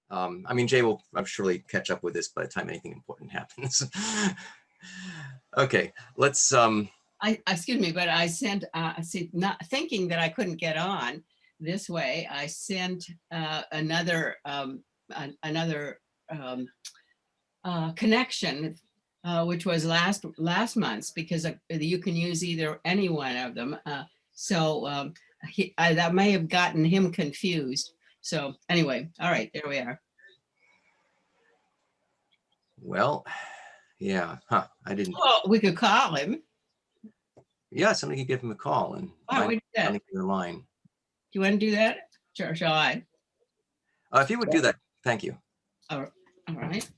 I mean, Jay will, I'm surely catch up with this by the time anything important happens. Okay, let's. Excuse me, but I sent, not thinking that I couldn't get on this way, I sent another connection, which was last month's, because you can use either any one of them. That may have gotten him confused. So anyway, all right, there we are. Well, yeah, huh, I didn't. Well, we could call him. Yeah, somebody could give him a call and Why don't we do that? on their line. Do you want to do that? Sure, shall I? If you would do that, thank you. All right.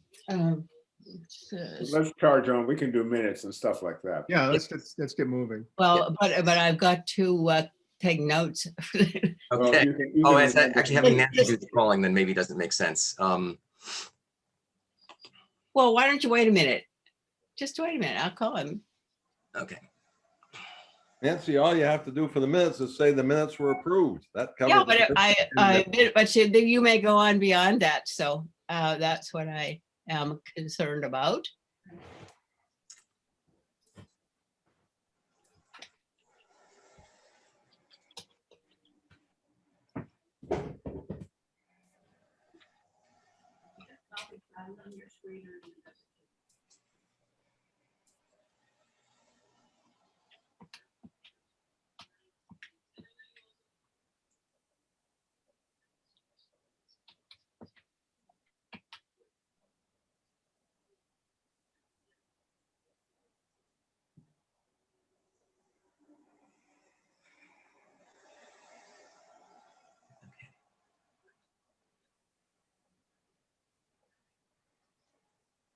Let's charge on. We can do minutes and stuff like that. Yeah, let's get moving. Well, but I've got to take notes. Okay. Well, you can Actually having Nancy do the calling then maybe doesn't make sense. Well, why don't you wait a minute? Just wait a minute. I'll call him. Okay. Nancy, all you have to do for the minutes is say the minutes were approved. That covers. Yeah, but you may go on beyond that. So that's what I am concerned about.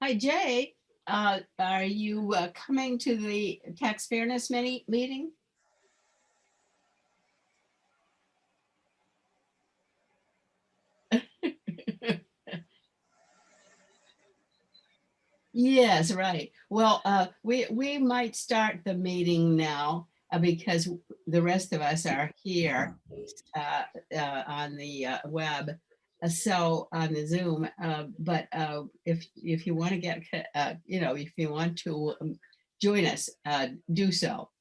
Hi, Jay. Are you coming to the tax fairness meeting? Yes, right. Well, we might start the meeting now because the rest of us are here on the web. So on the Zoom, but if you want to get, if you want to join us, do so.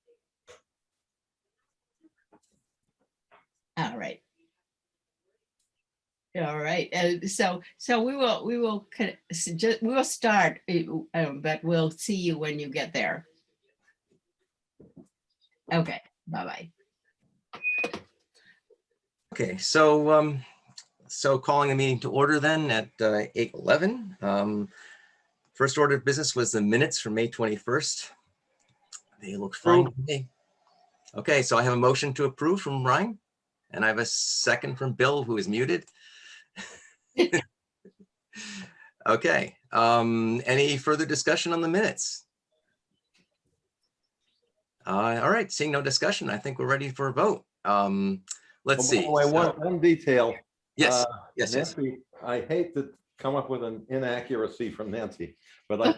All right. All right. So we will start, but we'll see you when you get there. Okay. Bye-bye. Okay. So calling the meeting to order then at 8:11. First order of business was the minutes for May 21st. They look fine to me. Okay, so I have a motion to approve from Ryan, and I have a second from Bill, who is muted. Okay, any further discussion on the minutes? All right, seeing no discussion, I think we're ready for a vote. Let's see. By the way, one detail. Yes, yes, Nancy, yes. I hate to come up with an inaccuracy from Nancy, but I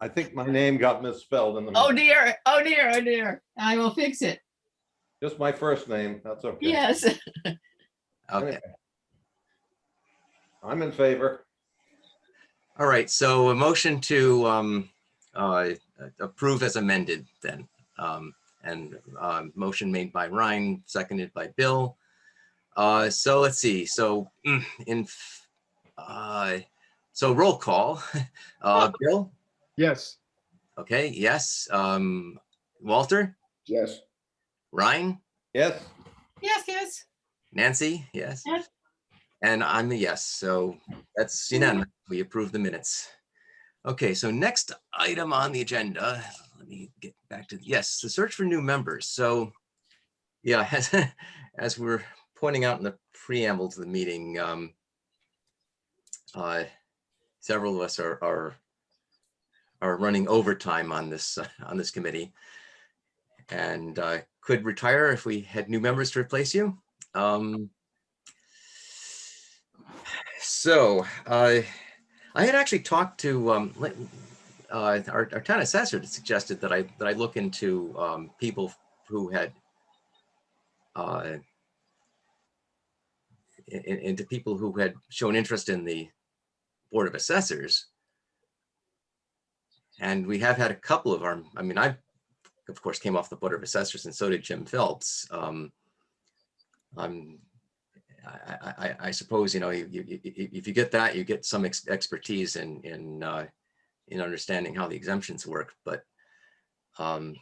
think my name got misspelled in the. Oh dear, oh dear, oh dear. I will fix it. Just my first name, that's okay. Yes. Okay. Anyway, I'm in favor. All right, so a motion to approve as amended then. And motion made by Ryan, seconded by Bill. So let's see. So so roll call. Bill? Yes. Okay, yes. Walter? Yes. Ryan? Yes. Yes. Nancy? Yes. Yes. And I'm a yes. So that's unanimous. We approve the minutes. Okay, so next item on the agenda, let me get back to, yes, the search for new members. So yeah, as we're pointing out in the preamble to the meeting, several of us are running overtime on this committee, and could retire if we had new members to replace you. So I had actually talked to our town assessor that suggested that I look into people who had into people who had shown interest in the Board of Assessors. And we have had a couple of our, I mean, I, of course, came off the Board of Assessors, and so did Jim Phelps. I suppose, you know, if you get that, you get some expertise in understanding how the exemptions work. But I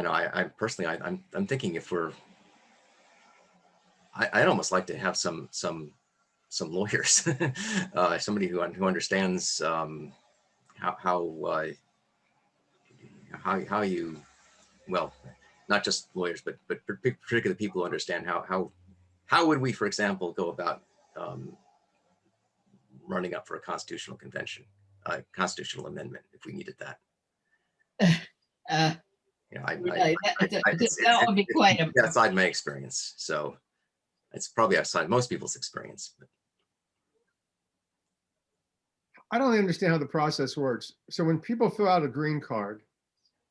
know I personally, I'm thinking if we're, I'd almost like to have some lawyers, somebody who understands how you, well, not just lawyers, but particularly people who understand how would we, for example, go about running up for a constitutional convention, constitutional amendment, if we needed that. You know, Really, that would be quite a. outside my experience. So it's probably outside most people's experience. But I don't understand how the process works. So when people fill out a green card,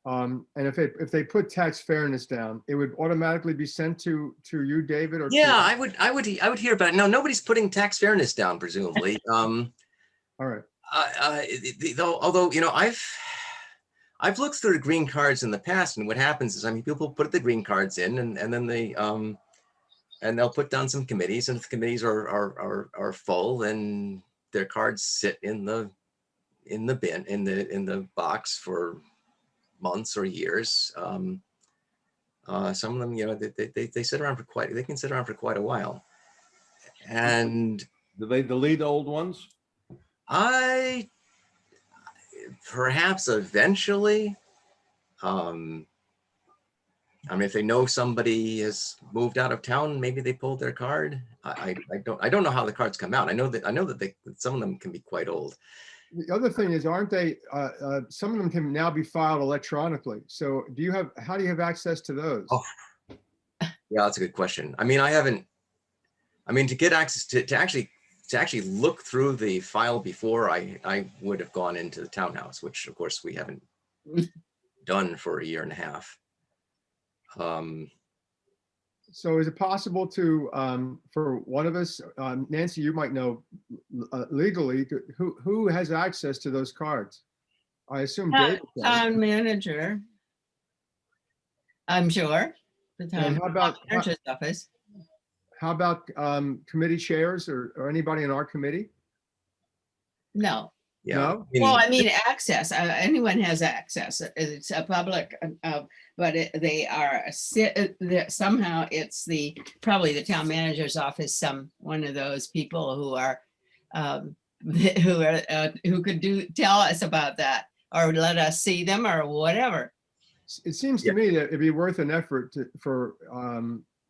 and if they put tax fairness down, it would automatically be sent to you, David, or to- yeah, I would hear about it. No, nobody's putting tax fairness down, presumably. All right. Although, you know, I've looked through the green cards in the past, and what happens is, I mean, people put the green cards in, and then they and they'll put down some committees, and if the committees are full, then their cards sit in the bin, in the box for months or years. Some of them, you know, they sit around for they can sit around for quite a while. And Do they delete old ones? Perhaps eventually, I mean, if they know somebody has moved out of town, maybe they pulled their card. I don't know how the cards come out. I know that some of them can be quite old. The other thing is, aren't they, some of them can now be filed electronically. So how do you have access to those? Oh, yeah, that's a good question. I mean, to get access to actually look through the file before, I would have gone into the townhouse, which of course we haven't done for a year and a half. So is it possible to, for one of us, Nancy, you might know legally, who has access to those cards? I assume David does. Town manager. I'm sure. The And town manager's office. How about committee chairs or anybody in our committee? No. Yeah. No? Well, I mean, access, anyone has access. It's a public, but they are, somehow it's probably the town manager's office, one of those people who are, who could tell us about that or let us see them or whatever. It seems to me that it'd be worth an effort for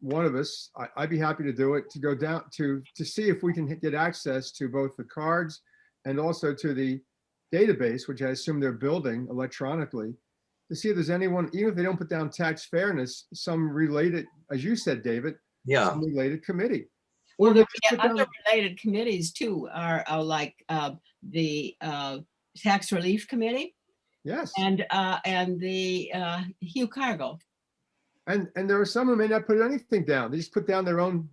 one of us, I'd be happy to do it, to go down to see if we can get access to both the cards and also to the database, which I assume they're building electronically, to see if there's anyone, even if they don't put down tax fairness, some related, as you said, David, Yeah. some related committee. Well, Or the just put down- other related committees too are like the tax relief committee Yes, and the Hugh Cargill. and there are some who may not put anything down. They just put down their own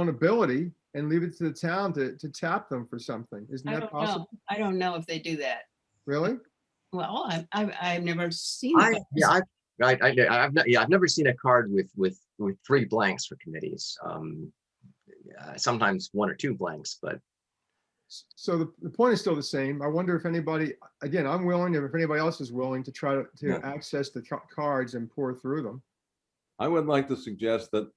ability and leave it to the town to tap them for something. Isn't I that don't possible? know. I don't know if they do that. Really? Well, I've never seen. it. I've never seen a card with 3 blanks for committees. Sometimes 1 or 2 blanks, but So the point is still the same. I wonder if anybody, again, I'm willing, if anybody else is willing to try to Yeah. access the cards and pour through them. I would like to suggest that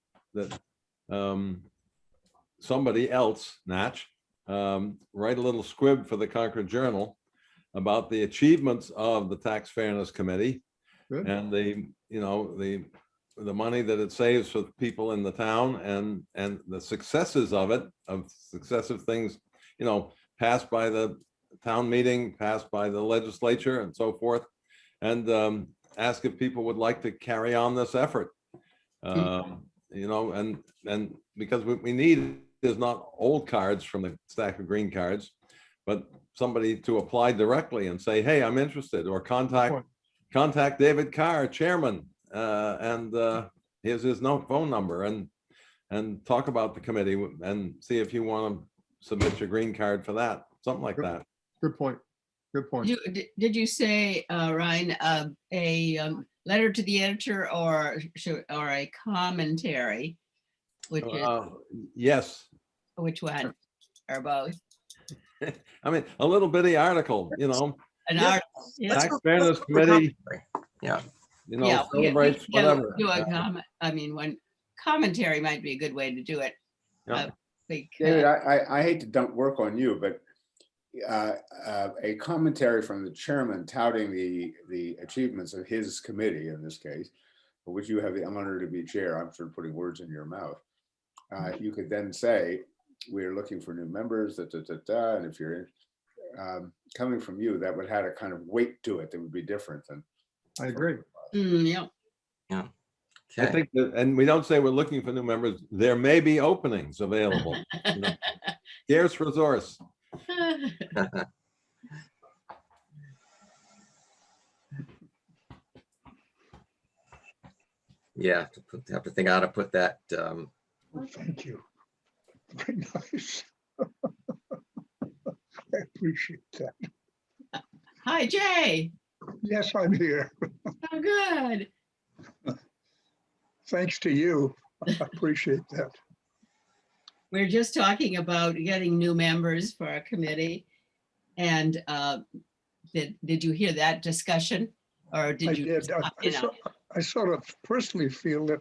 somebody else, Natch, write a little squib for the Concord Journal about the achievements of the Tax Fairness Committee Good. and the money that it saves for people in the town and the successes of it, of successive things, passed by the town meeting, passed by the legislature and so forth, and ask if people would like to carry on this effort. And because what we need is not old cards from the stack of green cards, but somebody to apply directly and say, hey, I'm interested, or contact David Carr, chairman, and here's his phone number. And and talk about the committee and see if you want to submit your green card for that, something like that. Good point. Good point. Did you say, Ryan, a letter to the editor or a commentary? Which Yes, which one? Or both? I mean, a little bitty article, An Yeah. article? Yeah. Let's Tax go- Fairness let's go for Committee, Yeah, Yeah, we celebrates can whatever. do a comment. I mean, when commentary might be a good way to do it. Yeah. David, Because I hate to dump work on you, but a commentary from the chairman touting the achievements of his committee in this case, for which you have the honor to be chair. I'm sort of putting words in your mouth. You could then say, we're looking for new members, and if you're coming from you, that would have a kind of weight to it that would be different than. I agree. yeah. I okay. think that, and we don't say we're looking for new members, there may be openings available. Scarce resource. Yeah, have to think how to put that. Well, thank you. Very nice. I appreciate that. Hi, Jay. Yes, I'm here. Oh, good. Thanks to you. I appreciate that. We're just talking about getting new members for our committee. And did you hear that discussion? Or I did you? did. You know, I sort of personally feel that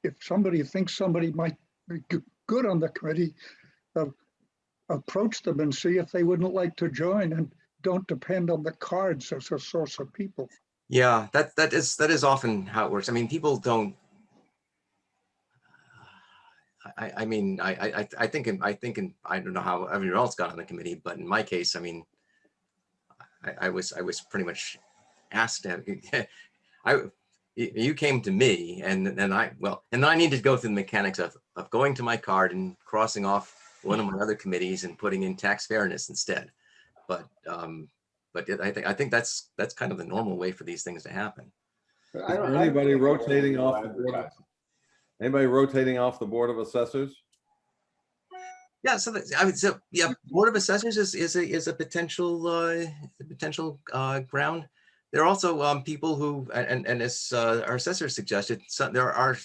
if somebody thinks somebody might be good on the committee, approach them and see if they wouldn't like to join, and don't depend on the cards as a source of people. Yeah, that is often how it works. I mean, people don't. I mean, I think I don't know how everyone else got on the committee, but in my case, I mean, I was pretty much asked to. You came to me, and then I needed to go through the mechanics of going to my card and crossing off one of my other committees and putting in tax fairness instead. But I think that's kind of the normal way for these things to happen. But Is there anybody rotating off the board? Anybody rotating off the Board of Assessors? Yeah, so yeah, Board of Assessors is a potential ground. There are also people who, and as our assessor suggested, there are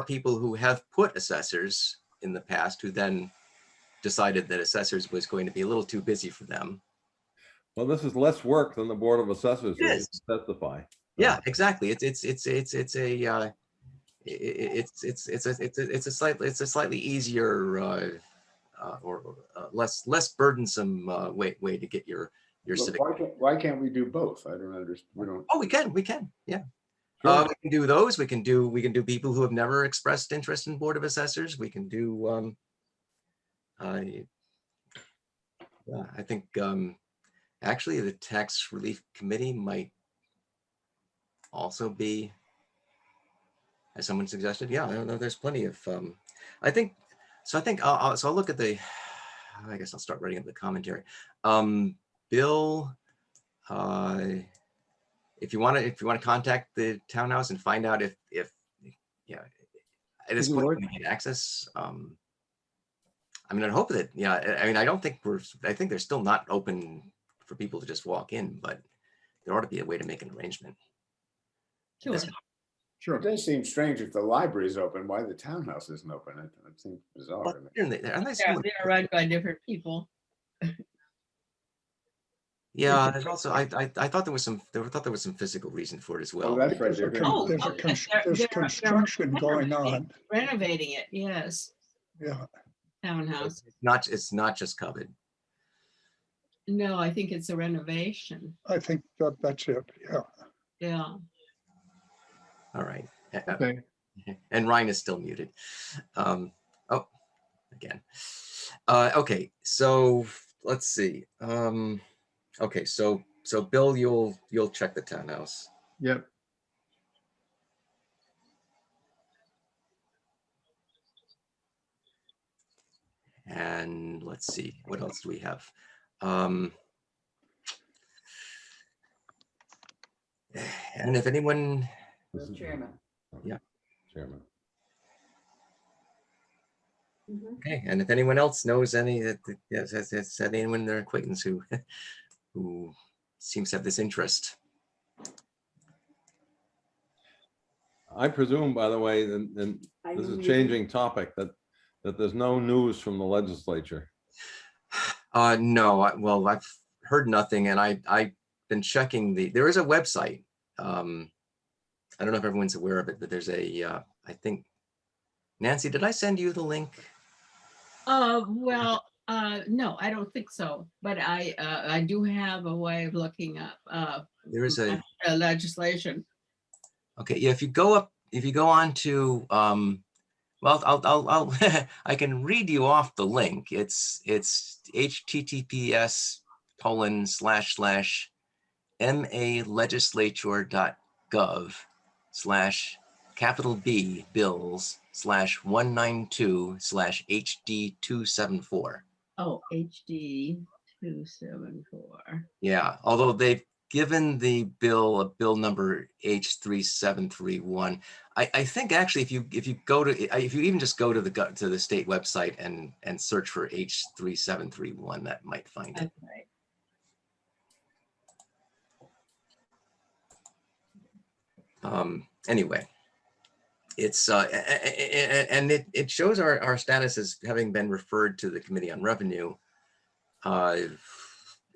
people who have put assessors in the past who then decided that assessors was going to be a little too busy for them. Well, this is less work than the Board of Assessors It is is. to testify. Yeah, exactly. It's a slightly easier or less burdensome way to get your civic. Why can't we do both? I don't understand. We don't. Oh, we can. Yeah. Sure. We can do those. We can do people who have never expressed interest in Board of Assessors. We can do. Yeah, I think actually the Tax Relief Committee might also be, as someone suggested. Yeah, there's plenty of. I think so. I'll look at the. I guess I'll start writing up the commentary. Bill, if you want to contact the townhouse and find out if yeah, at this point we can access. I mean, I hope that, yeah, I mean, I think they're still not open for people to just walk in, but there ought to be a way to make an arrangement. Sure. Sure. It does seem strange if the library is open, why the townhouse isn't open. It seems bizarre. Well, to me. They're run by different people. Yeah, there's also I thought there was some physical reason for it as well. Oh, that's right. They're Oh, gonna- There's construction going on. Renovating it, yes. Yeah. Townhouse. It's not just covered. No, I think it's a renovation. I think that's it. Yeah. Yeah. All right. Okay. And Ryan is still muted. Oh, again. Okay, so let's see. Okay, so Bill, you'll check the townhouse. Yep. And let's see, what else do we have? And if anyone, Chairman. Yeah. Chairman. Okay, and if anyone else knows any that has had anyone in their acquaintance who who seems to have this interest. I presume, by the way, and this is a changing topic, that there's no news from the legislature. No, well, I've heard nothing, and I've been checking there is a website. I don't know if everyone's aware of it, but there's a, I think, Nancy, did I send you the link? Well, no, I don't think so, but I do have a way of looking up There is a, legislation. okay, yeah, if you go on to, well, I'll I can read you off the link. It's https://malegislature.gov/B bills/192/HD274. Oh, HD 274. Yeah, although they've given the bill a bill number H3731. I think actually if you go to, if you even just go to the state website and search for H3731, that might find it. Okay. Anyway, it's and it shows our status as having been referred to the Committee on Revenue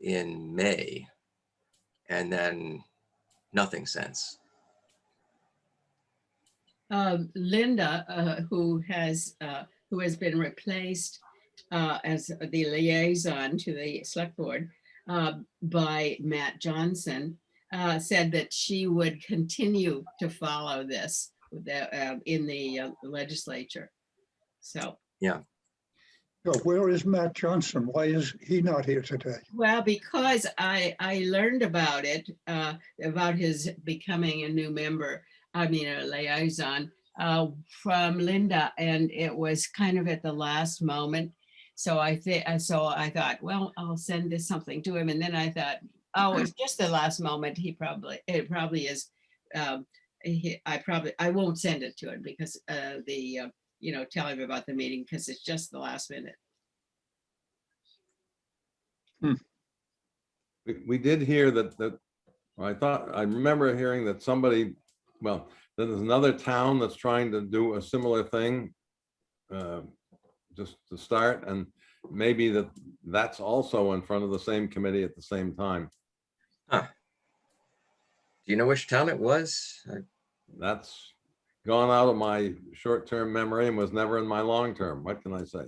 in May, and then nothing since. Linda, who has been replaced as the liaison to the select board by Matt Johnson, said that she would continue to follow this in the legislature. So. Yeah. So where is Matt Johnson? Why is he not here today? Well, because I learned about it, about his becoming a new member, I mean, a liaison, from Linda, and it was kind of at the last moment. So I thought, well, I'll send this something to him. And then I thought, oh, it's just the last moment. It probably is. I won't send it to him because tell him about the meeting because it's just the last minute. We did hear that I remember hearing that somebody, well, that there's another town that's trying to do a similar thing just to start, and maybe that's also in front of the same committee at the same time. Huh. Do you know which town it was? That's gone out of my short-term memory and was never in my long-term. What can I say?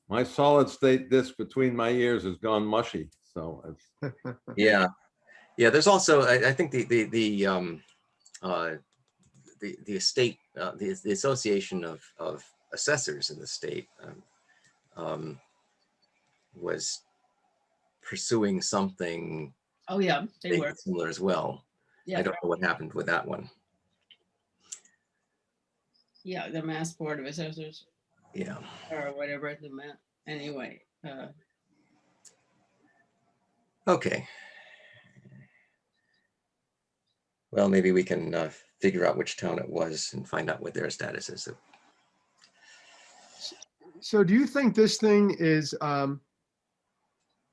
My solid state disc between my ears has gone mushy, so it's. Yeah, there's also I think the state, the Association of Assessors in the state was pursuing something. Oh yeah, they were similar as well. Yeah, I don't know what happened with that one. Yeah, the Mass Board of Assessors. Yeah. Or whatever anyway. Okay. Well, maybe we can figure out which town it was and find out what their status is. So do you think this thing is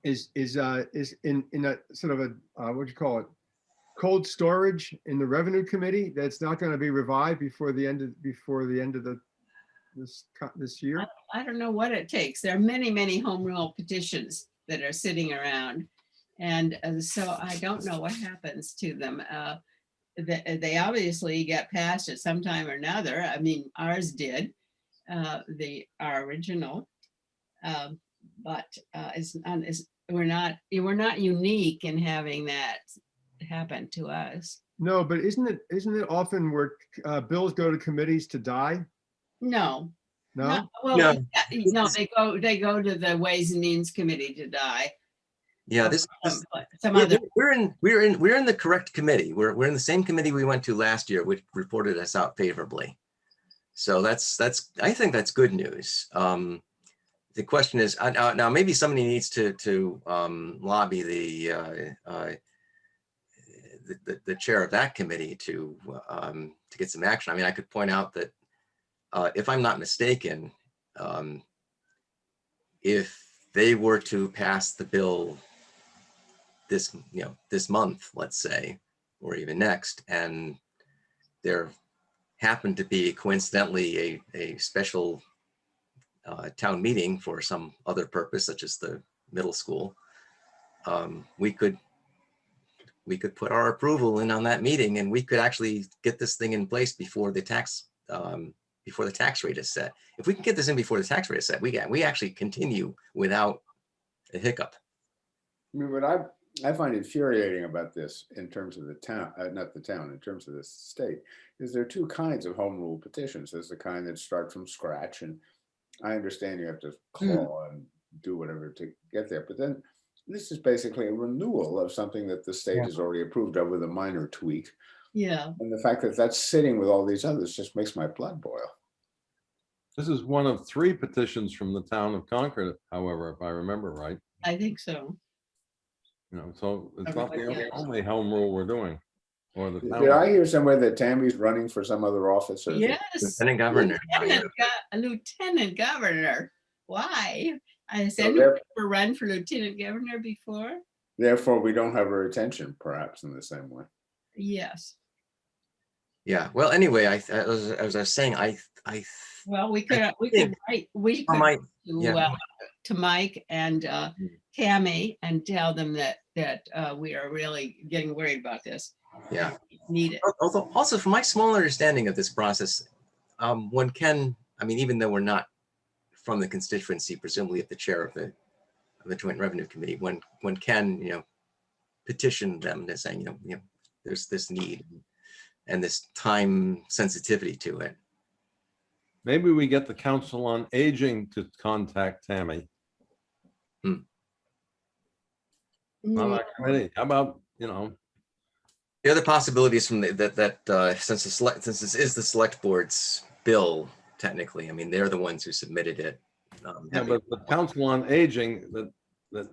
in a sort of a what do you call it, cold storage in the Revenue Committee that's not going to be revived before the end of this year? I don't know what it takes. There are many home rule petitions that are sitting around, and so I don't know what happens to them. They obviously get passed at some time or another. I mean, ours did, our original, but we're not unique in having that happen to us. No, but isn't it often where bills go to committees to die? No. No. Well, No. they go to the Ways and Means Committee to die. Yeah, we're in the correct committee. We're in the same committee we went to last year, which reported us out favorably. So that's I think that's good news. The question is now maybe somebody needs to lobby the chair of that committee to get some action. I mean, I could point out that if I'm not mistaken, if they were to pass the bill this, this month, let's say, or even next, and there happened to be coincidentally a special town meeting for some other purpose, such as the middle school, we could put our approval in on that meeting, and we could actually get this thing in place before the tax rate is set. If we can get this in before the tax rate is set, we actually continue without a hiccup. I mean, what I find infuriating about this in terms of the town, not the town, in terms of the state, is there are two kinds of home rule petitions. There's the kind that start from scratch, and I understand you have to claw and do whatever to get there, but then this is basically a renewal of something that the state has already approved of with a minor tweak. Yeah. And the fact that that's sitting with all these others just makes my blood boil. This is one of 3 petitions from the town of Concord, however, if I remember right. I think so. So it's not the Yeah. only home rule we're doing. Or the Did town. I hear somewhere that Tammy's running for some other office? Or is it- Yes. Lieutenant Governor. Lieutenant Governor. Why? Has So anyone ever run for Lieutenant Governor before? Therefore, we don't have her attention, perhaps, in the same way. Yes. Yeah. Well, anyway, as I was saying, Well, we could think write, to Mike and Tammy and tell them that we are really getting worried about this. Yeah. Need it. Although also from my small understanding of this process, one can, I mean, even though we're not from the constituency, presumably at the chair of the Joint Revenue Committee, one can, petition them to saying, there's this need and this time sensitivity to it. Maybe we get the Council on Aging to contact Tammy. On our committee. How about, The other possibilities from since this is the select board's bill, technically, I mean, they're the ones who submitted it. yeah, but the Council on Aging that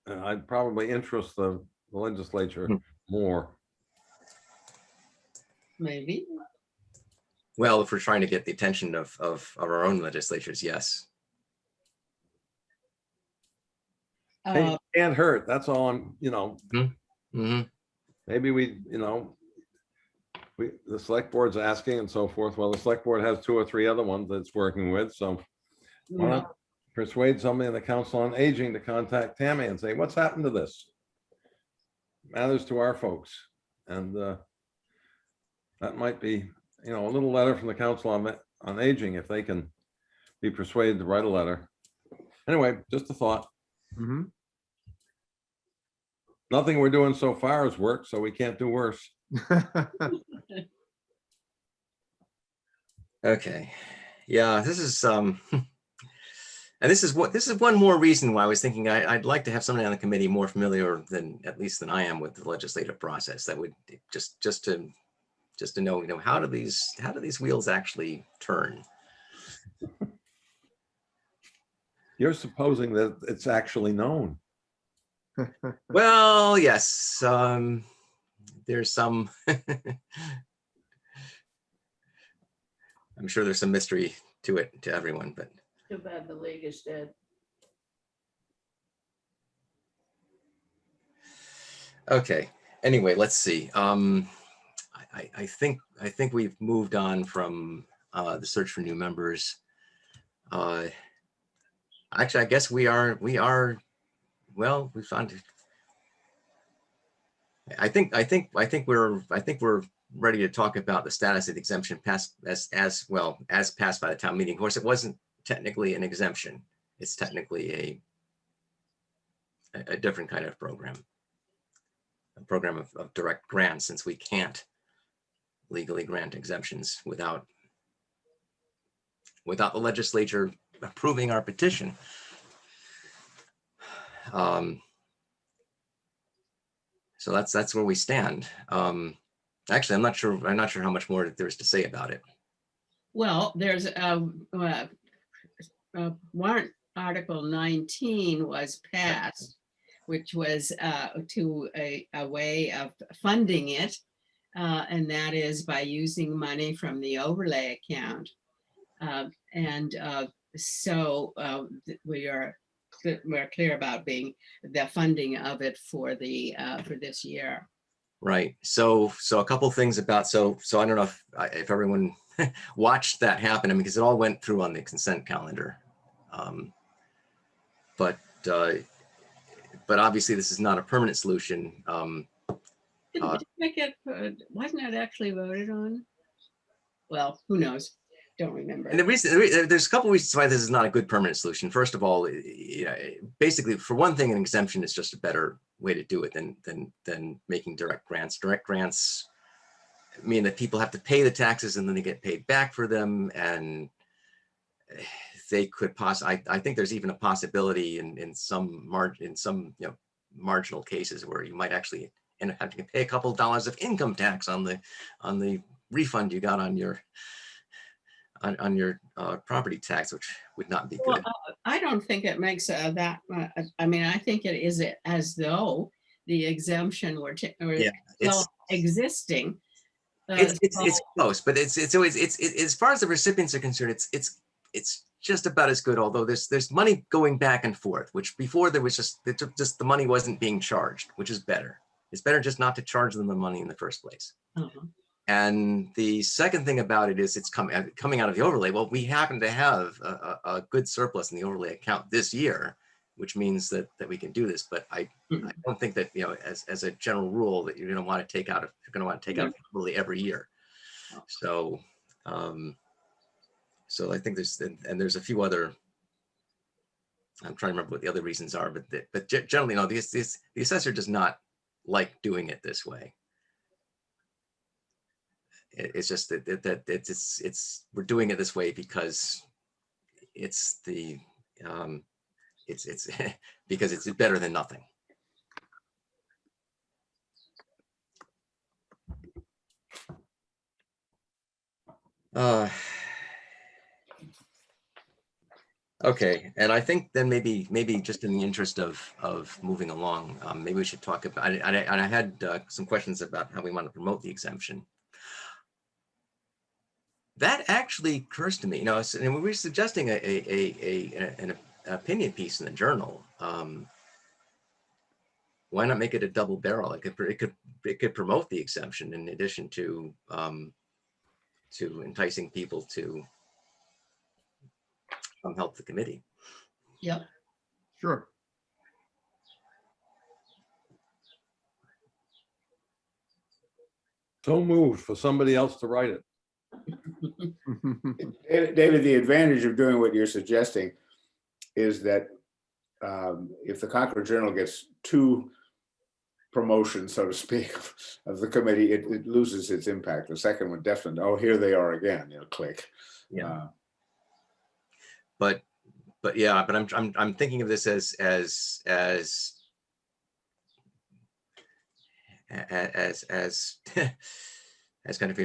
I'd probably interest the legislature more. Maybe. Well, if we're trying to get the attention of our own legislatures, yes. Hey, it can't hurt. That's all I'm, Mhm. maybe the select board's asking and so forth. Well, the select board has 2 or 3 other ones that it's working with. So why not persuade somebody in the Council on Aging to contact Tammy and say, what's happened to this? Matters to our folks. And that might be, a little letter from the Council on Aging, if they can be persuaded to write a letter. Anyway, just a thought. Mhm. Nothing we're doing so far has worked, so we can't do worse. Okay. Yeah, this is and this is one more reason why I was thinking I'd like to have somebody on the committee more familiar than I am with the legislative process. That would just to know, how do these wheels actually turn? You're supposing that it's actually known. Well, yes, there's some, I'm sure there's some mystery to it, to everyone, but. Too bad the league is dead. Okay, anyway, let's see. I think we've moved on from the search for new members. Actually, I guess we are, well, we found, I think we're ready to talk about the status of the exemption passed as passed by the town meeting. Of course, it wasn't technically an exemption. It's technically a different kind of program. A program of direct grants, since we can't legally grant exemptions without the legislature approving our petition. So that's where we stand. Actually, I'm not sure how much more there's to say about it. Well, there's warrant article 19 was passed, which was to a way of funding it. And that is by using money from the overlay account. And so we're clear about being the funding of it for this year. Right. So a couple things about, so I don't know if everyone watched that happen. I mean, because it all went through on the consent calendar. But obviously this is not a permanent solution. Didn't make it, wasn't it actually voted on? Well, who knows? Don't remember. And there's a couple reasons why this is not a good permanent solution. First of all, basically, for one thing, an exemption is just a better way to do it than making direct grants. Direct grants mean that people have to pay the taxes and then they get paid back for them, and they could I think there's even a possibility in some marginal cases where you might actually end up having to pay a couple of dollars of income tax on the refund you got on your property tax, which would not be good. I don't think it makes that. I mean, I think it is as though the exemption were still existing. It's close, but it's always as far as the recipients are concerned, it's just about as good. Although there's money going back and forth, which before there was just the money wasn't being charged, which is better. It's better just not to charge them the money in the first place. And the second thing about it is it's coming out of the overlay. Well, we happen to have a good surplus in the overlay account this year, which means that we can do this. But I don't think that, as a general rule, that you're going to want to take out of overlay every year. So so I think there's a few other. I'm trying to remember what the other reasons are, but generally, no, the assessor does not like doing it this way. It's just that it's we're doing it this way because it's it's because it's better than nothing. Okay, and I think then maybe just in the interest of moving along, maybe we should talk about. I had some questions about how we want to promote the exemption. That actually occurs to me. And we were suggesting an opinion piece in the journal. Why not make it a double barrel? It could promote the exemption in addition to enticing people to help the committee. Yep. Sure. So moved for somebody else to write it. David, the advantage of doing what you're suggesting is that if the Concord Journal gets two promotions, so to speak, of the committee, it loses its impact. The second one definitely, oh, here they are again, click. Yeah. But yeah, but I'm thinking of this as kind of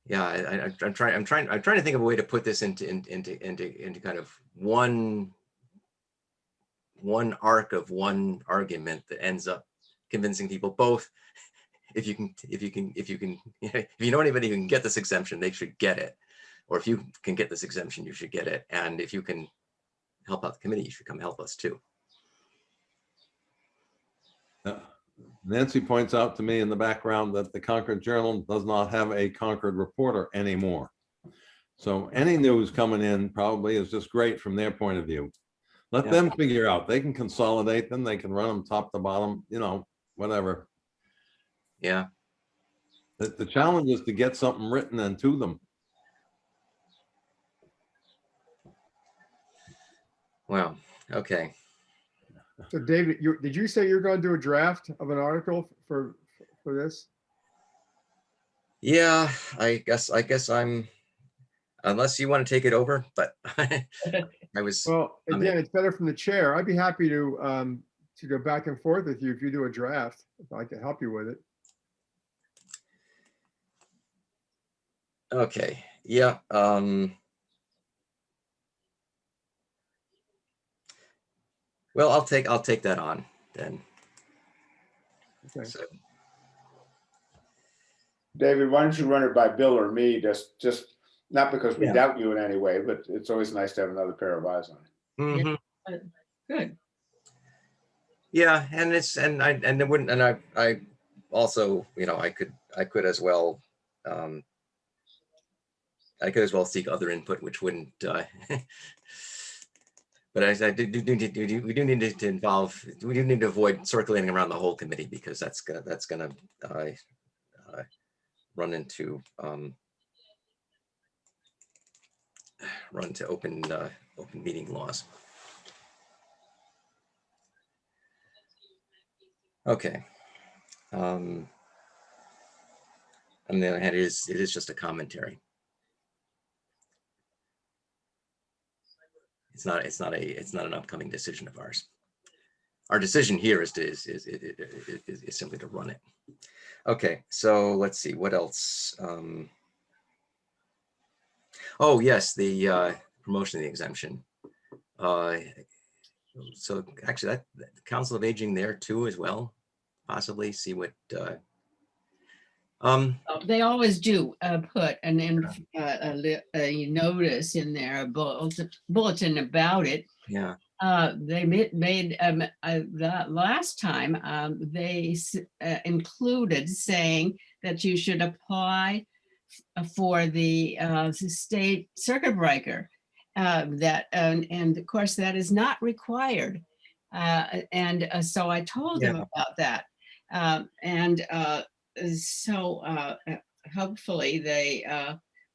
I'm trying to think of a way to put this into kind of one arc of one argument that ends up convincing people both. If you know anybody who can get this exemption, they should get it. Or if you can get this exemption, you should get it. And if you can help out the committee, you should come help us too. Nancy points out to me in the background that the Concord Journal does not have a Concord reporter anymore. So any news coming in probably is just great from their point of view. Let them figure out. They can consolidate them. They can run them top to bottom, whatever. Yeah. The challenge is to get something written and to them. Wow. Okay. So David, did you say you're going to do a draft of an article for this? Yeah, I guess I'm, unless you want to take it over, but I was. Well, again, it's better from the chair. I'd be happy to go back and forth with you if you do a draft, if I can help you with it. Okay. Yeah. Well, I'll take that on then. Okay. So, David, why don't you run it by Bill or me, just not because we Yeah. doubt you in any way, but it's always nice to have another pair of eyes on it. mhm. Good. Yeah, and it wouldn't, and I also, you know, I could as well, I could as well seek other input, which wouldn't, but I we do need to involve, we do need to avoid circulating around the whole committee, because that's gonna run into open meeting laws. Okay. On the other hand, it is just a commentary. It's not an upcoming decision of ours. Our decision here is simply to run it. Okay, so let's see what else. Oh yes, the promotion of the exemption. So actually, that the Council of Aging there too as well, possibly see what. They always do put a notice in there, a bulletin about it. Yeah. They made the last time they included saying that you should apply for the state circuit breaker. And of course that is not required. So I told them about that. So hopefully they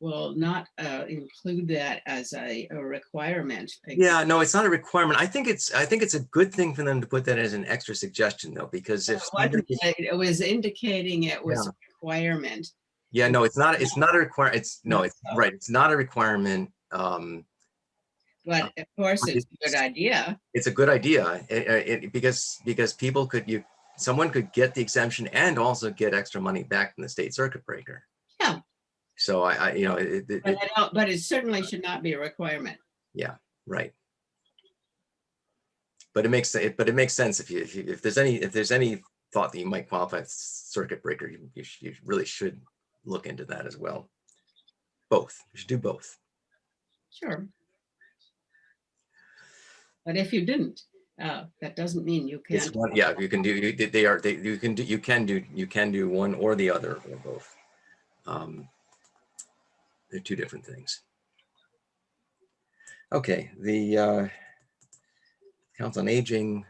will not include that as a requirement. Yeah, no, it's not a requirement. I think it's a good thing for them to put that as an extra suggestion though, because if It was indicating it was Yeah. a requirement. Yeah, no, it's not a requirement. It's right. It's not a requirement. But of course, it's a good idea. It's a good idea because people someone could get the exemption and also get extra money back from the state circuit breaker. Yeah. So But it certainly should not be a requirement. Yeah, right. But it makes sense if there's any thought that you might qualify as circuit breaker, you really should look into that as well. Both. You should do both. Sure. But if you didn't, that doesn't mean you can't. Yeah, you can do. You can do one or the other or both. They're two different things. Okay, the Council on Aging.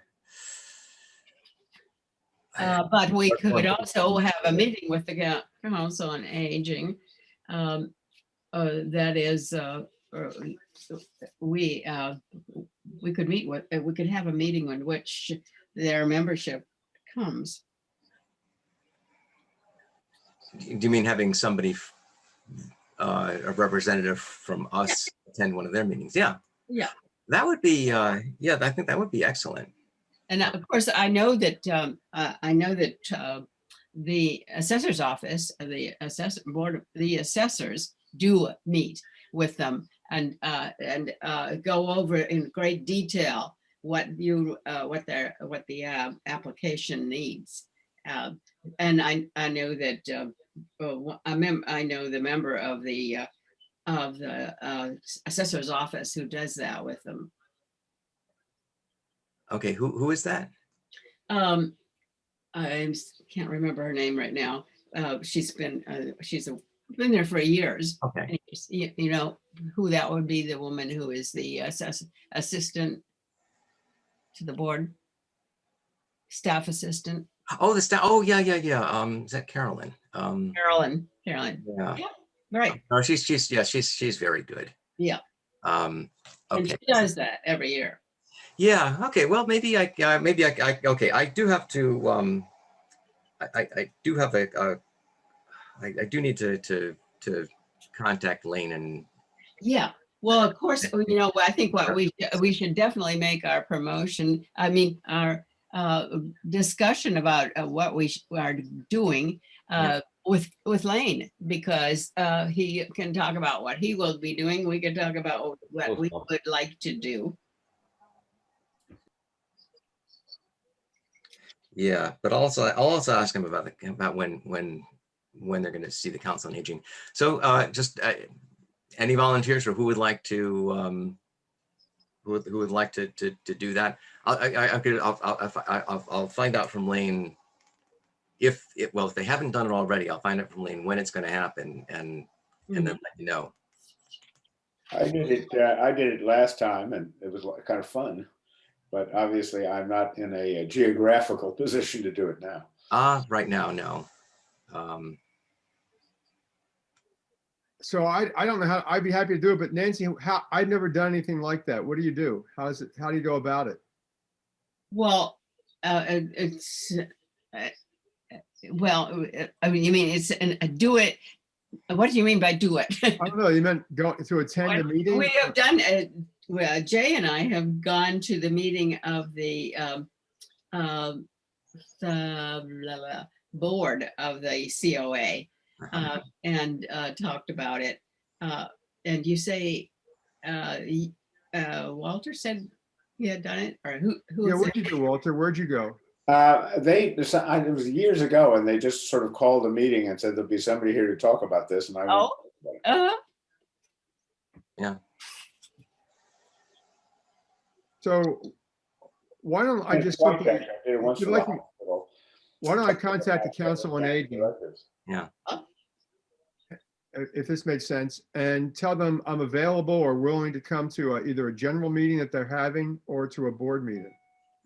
But we could also have a meeting with the Council on Aging. That is, we could meet with, we could have a meeting in which their membership comes. Do you mean having somebody, a representative from us attend one of their meetings? Yeah. Yeah. That would be, yeah, I think that would be excellent. And of course, I know that the assessor's office, the assessor board, the assessors do meet with them and go over in great detail what the application needs. And I know that I know the member of the assessor's office who does that with them. Okay, who is that? I can't remember her name right now. She's been there for years. Okay. And you know who that would be, the woman who is the assistant to the board, staff assistant. Oh, the staff. Oh, yeah. Is that Carolyn? Carolyn. Yeah. Yeah, right. No, she's very good. Yeah. Okay. And she does that every year. Yeah. Okay. Well, maybe I okay. I do have to. I do have I do need to contact Lane and. Yeah. Well, of course, you know, I think what we should definitely make our promotion. I mean, our discussion about what we are doing with Lane, because he can talk about what he will be doing. We can talk about what we would like to do. Yeah, but also I'll also ask him about when they're going to see the Council on Aging. So just any volunteers or who would like to who would like to do that? I'll find out from Lane if they haven't done it already. I'll find out from Lane when it's going to happen and then let you know. I did it last time and it was kind of fun, but obviously I'm not in a geographical position to do it now. Right now, no. So I don't know how, I'd be happy to do it, but Nancy, I've never done anything like that. What do you do? How do you go about it? Well, it's, well, I mean, you mean it's do it. What do you mean by do it? I don't know, you meant go to attend the meeting? We have done it. Well, Jay and I have gone to the meeting of the board of the COA and talked about it. And you say, Walter said he had done it, or who? Yeah, was where'd it? you go, Walter? Where'd you go? It was years ago and they just sort of called a meeting and said there'll be somebody here to talk about this. And I went, Oh, Yeah. So why don't I just White simply, Tech, I did it once if for you'd the like me- hospital. why don't I contact the Council on Aging, Yeah. if this makes sense, and tell them I'm available or willing to come to either a general meeting that they're having or to a board meeting.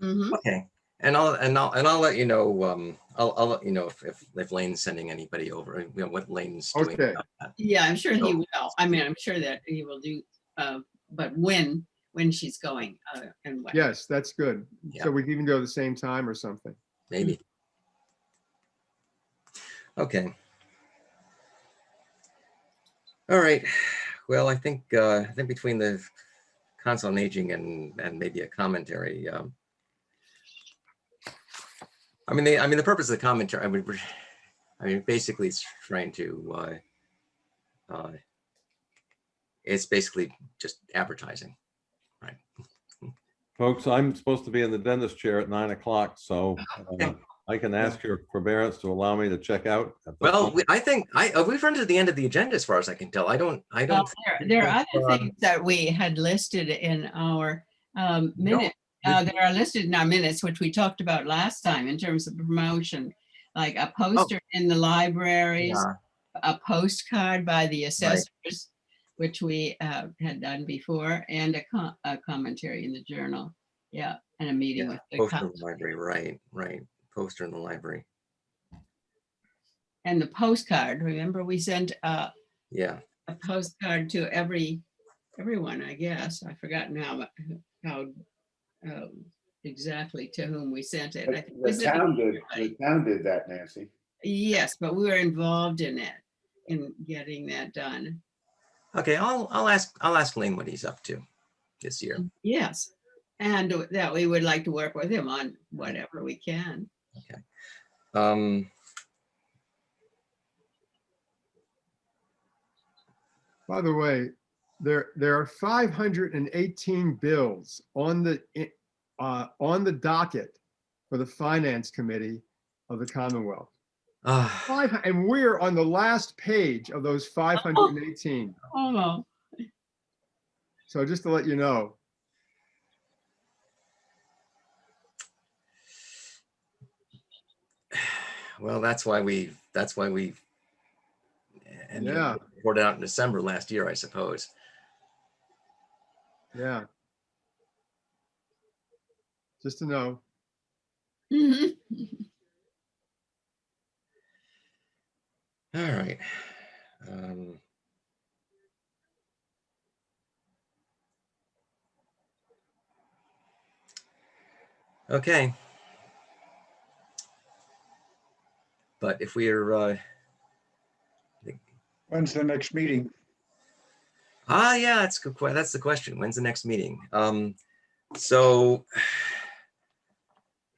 mhm. Okay. And I'll let you know. I'll let you know if Lane's sending anybody over. You know what Lane's doing. Okay. about that. Yeah, I'm sure he So- will. I mean, I'm sure that he will do, but when she's going and what. Yes, that's good. Yeah. So we can even go at the same time or something. Maybe. Okay. All right. Well, I think between the Council on Aging and maybe a commentary. I mean, the purpose of the commentary. I mean, basically, it's trying to. It's basically just advertising, right? Folks, I'm supposed to be in the dentist chair at 9 o'clock, so Okay. I can ask your forbearance to allow me to check out. at this Well, point. I think we've run to the end of the agenda as far as I can tell. I don't. Well, there are other uh, things that we had listed in our No, minute. That are listed in our minutes, which we talked about last time in terms of promotion, like a poster in the libraries, Yeah. a postcard by the assessors, which we had done before, and a commentary in the journal. Yeah, and a meeting with the Poster in the library, right. Poster in the library. and the postcard. Remember, we sent Yeah. a postcard to everyone, I guess. I forgot now how exactly to whom we sent it. I think we The sent it town to did, everybody. the town did that, Nancy. Yes, but we were involved in it, in getting that done. Okay. I'll ask Lane what he's up to this year. Yes, and that we would like to work with him on whatever we can. Um. By the way, there are 518 bills on the docket for the Finance Committee of the Commonwealth. And we're on the last page of those 518. Oh, So just to let you know. Well, that's why we and Yeah. reported out in December last year, I suppose. Yeah. Just to know. mhm. All right. Okay. But if we are, When's the next meeting? yeah, that's good. That's the question. When's the next meeting? So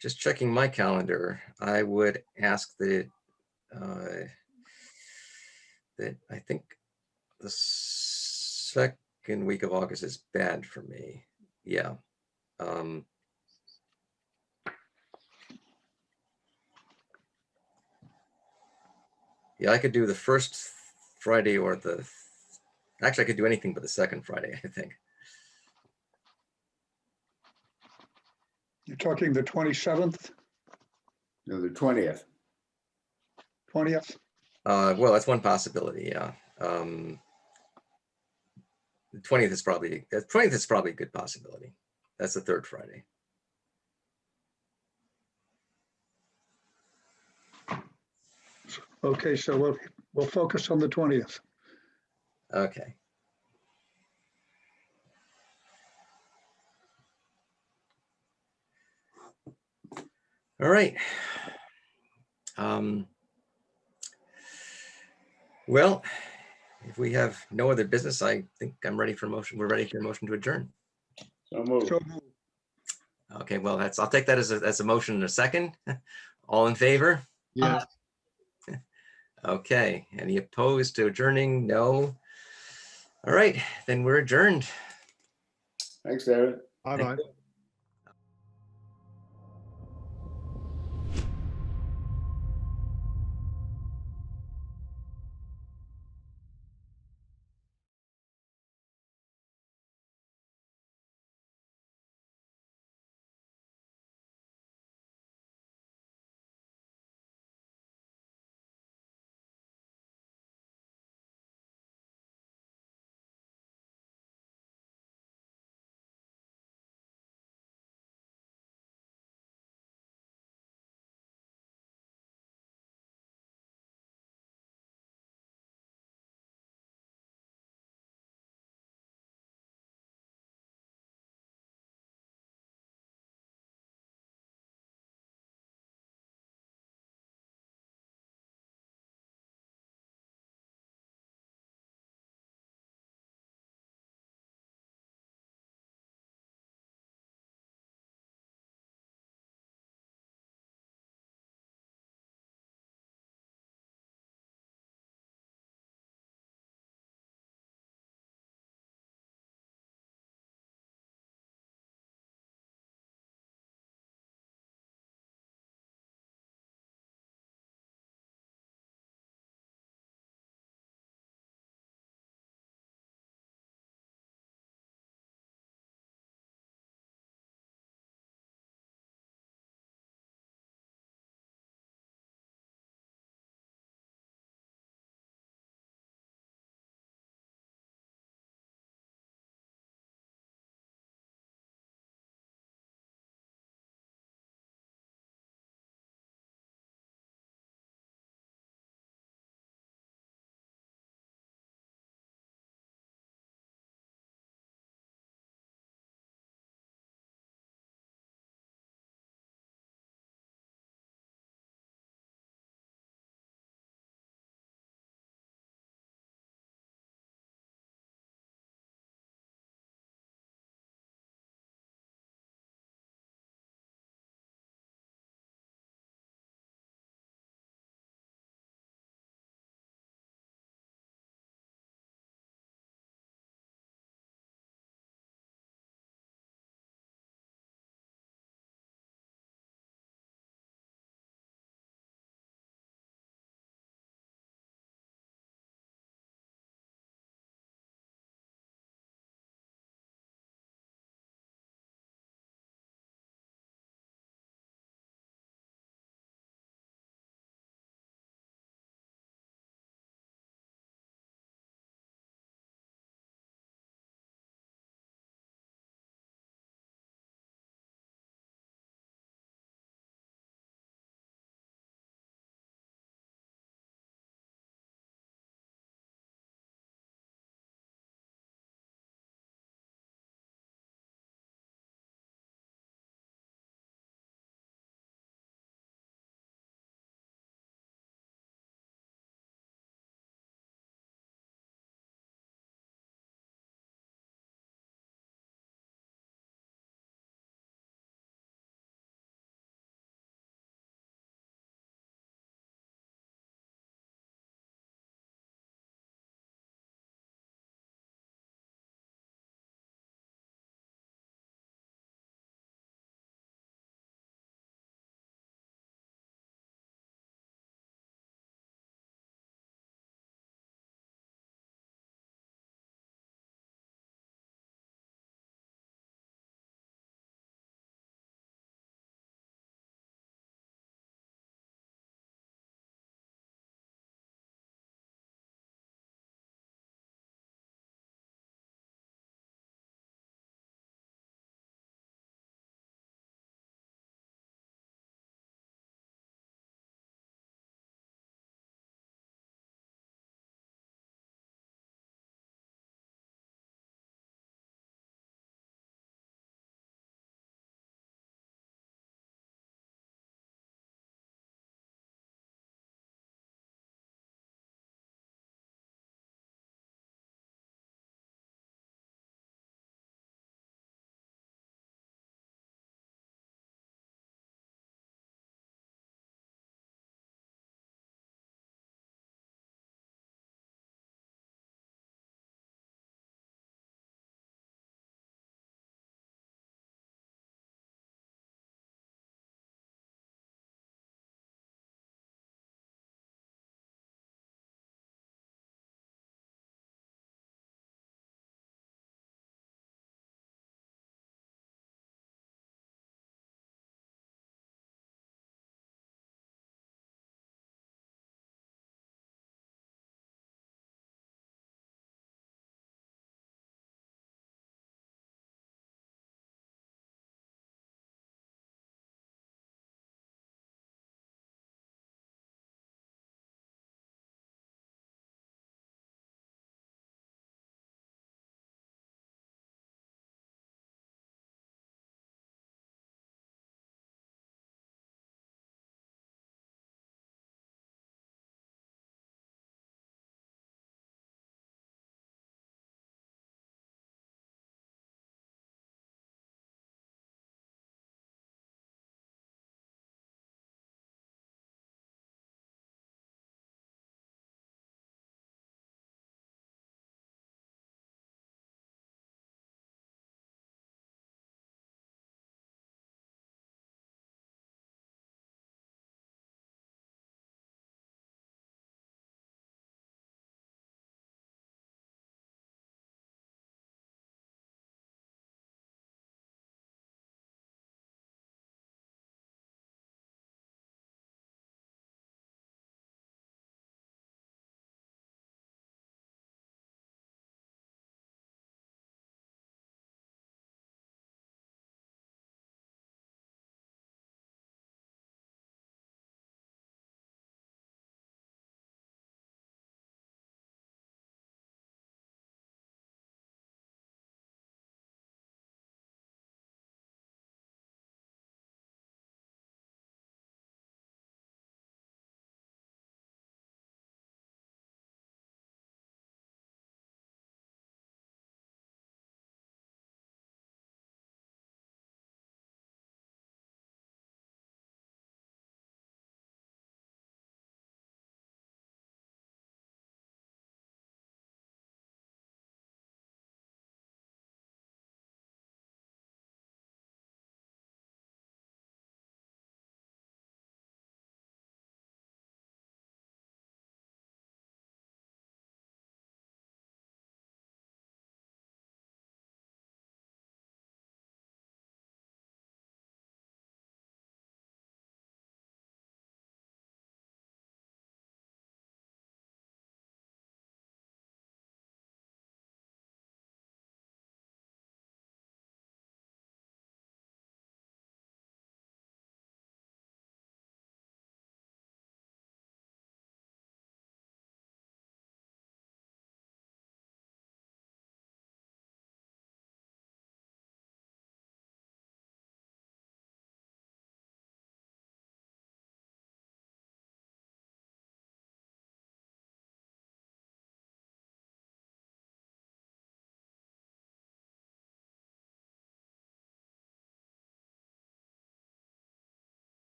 just checking my calendar, I would ask that I think the second week of August is bad for me. Yeah. Yeah, I could do the first Friday or actually I could do anything but the second Friday, I think. You're talking the 27th, No, the 20th. 20th? Well, that's one possibility, yeah. The 20th is probably a good possibility. That's the third Friday. Okay, so we'll focus on the 20th. Okay. All right. Well, if we have no other business, I think I'm ready for motion. We're ready for a motion to adjourn. So moved. So Okay, well, I'll take that as a motion in a second. All in favor? Yes. Okay, any opposed to adjourning? No. All right, then we're adjourned. Thanks, David. Bye-bye.